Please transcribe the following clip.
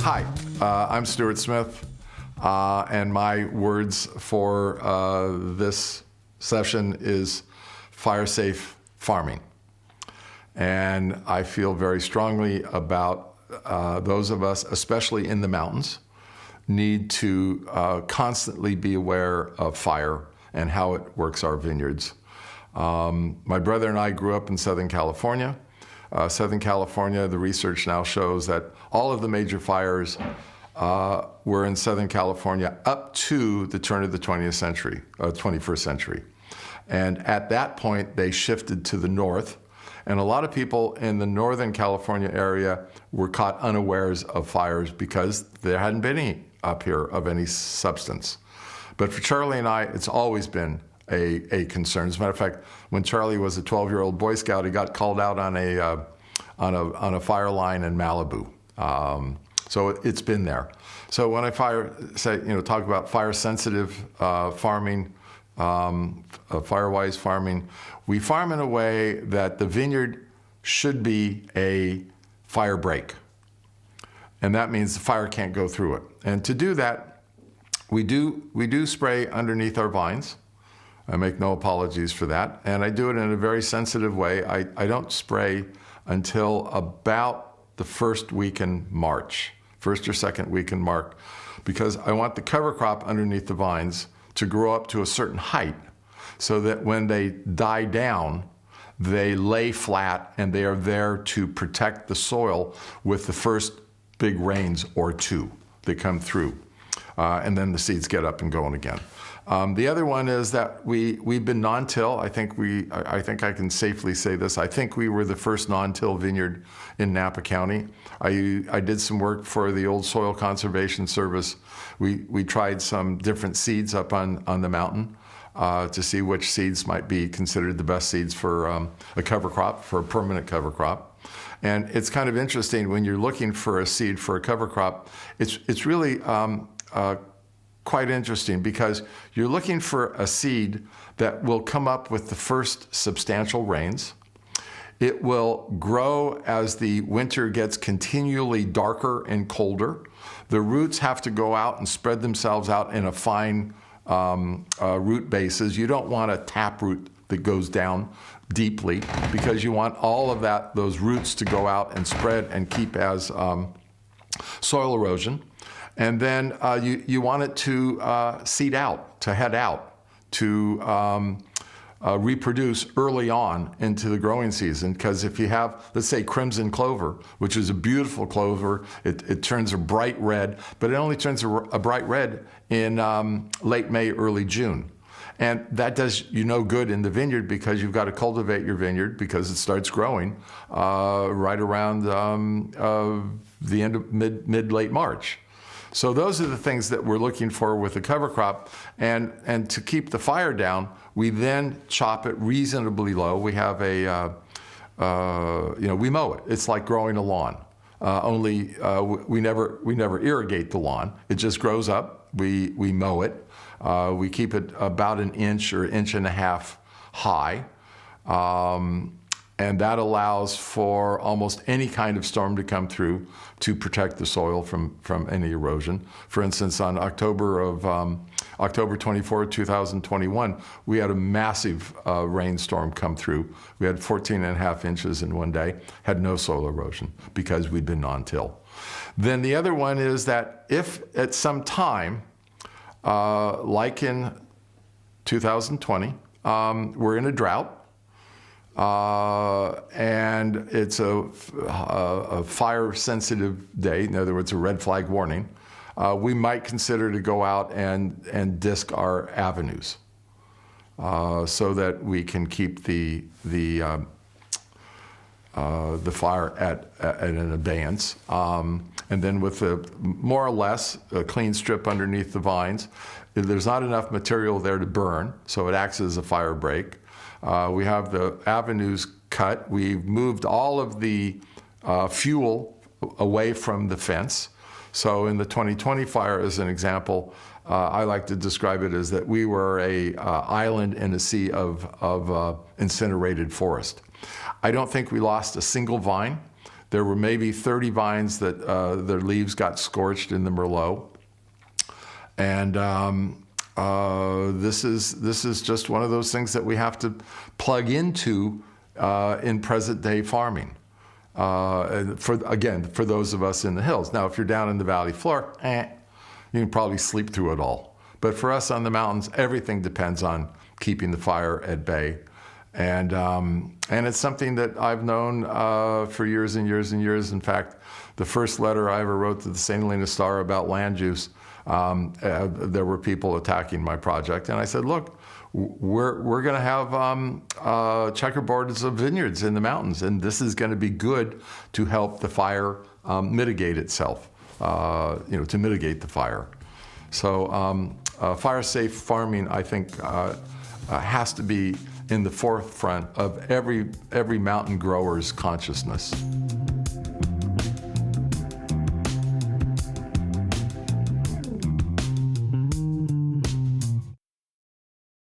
Hi, I'm Stuart Smith, and my words for this session is fire-safe farming. And I feel very strongly about those of us, especially in the mountains, need to constantly be aware of fire and how it works our vineyards. My brother and I grew up in Southern California. Southern California, the research now shows that all of the major fires were in Southern California up to the turn of the 21st century. And at that point, they shifted to the north. And a lot of people in the Northern California area were caught unawares of fires because there hadn't been any up here of any substance. But for Charlie and I, it's always been a concern. As a matter of fact, when Charlie was a 12-year-old Boy Scout, he got called out on a fire line in Malibu. So it's been there. So when I talk about fire-sensitive farming, fire-wise farming, we farm in a way that the vineyard should be a fire break, and that means the fire can't go through it. And to do that, we do spray underneath our vines. I make no apologies for that. And I do it in a very sensitive way. I don't spray until about the first week in March, first or second week in March, because I want the cover crop underneath the vines to grow up to a certain height so that when they die down, they lay flat and they are there to protect the soil with the first big rains or two that come through. And then the seeds get up and going again. The other one is that we've been non-till. I think I can safely say this. I think we were the first non-till vineyard in Napa County. I did some work for the old Soil Conservation Service. We tried some different seeds up on the mountain to see which seeds might be considered the best seeds for a cover crop, for a permanent cover crop. And it's kind of interesting when you're looking for a seed for a cover crop. It's really quite interesting because you're looking for a seed that will come up with the first substantial rains. It will grow as the winter gets continually darker and colder. The roots have to go out and spread themselves out in a fine root bases. You don't want a tap root that goes down deeply because you want all of those roots to go out and spread and keep as soil erosion. And then you want it to seed out, to head out, to reproduce early on into the growing season. Because if you have, let's say, crimson clover, which is a beautiful clover, it turns a bright red, but it only turns a bright red in late May, early June. And that does you no good in the vineyard because you've got to cultivate your vineyard because it starts growing right around the end of mid-late March. So those are the things that we're looking for with the cover crop. And to keep the fire down, we then chop it reasonably low. We have we mow it. It's like growing a lawn. Only we never irrigate the lawn. It just grows up. We mow it. We keep it about an inch or inch and a half high. And that allows for almost any kind of storm to come through to protect the soil from any erosion. For instance, on October 24, 2021, we had a massive rainstorm come through. We had 14.5 inches in one day, had no soil erosion because we'd been non-till. Then the other one is that if at some time, like in 2020, we're in a drought, and it's a fire-sensitive day, in other words, a red flag warning, we might consider to go out and disc our avenues so that we can keep the fire at an abeyance. And then with more or less a clean strip underneath the vines, there's not enough material there to burn, so it acts as a fire break. We have the avenues cut. We've moved all of the fuel away from the fence. So in the 2020 fire, as an example, I like to describe it as that we were a island in a sea of incinerated forest. I don't think we lost a single vine. There were maybe 30 vines that their leaves got scorched in the Merlot. And this is just one of those things that we have to plug into in present day farming. For those of us in the hills. Now, if you're down in the valley floor, you can probably sleep through it all. But for us on the mountains, everything depends on keeping the fire at bay. And it's something that I've known for years and years and years. In fact, the first letter I ever wrote to the St. Helena Star about land use, there were people attacking my project. And I said, look, we're going to have checkerboards of vineyards in the mountains, and this is going to be good to help the fire mitigate itself, to mitigate the fire. So fire-safe farming, I think, has to be in the forefront of every mountain grower's consciousness.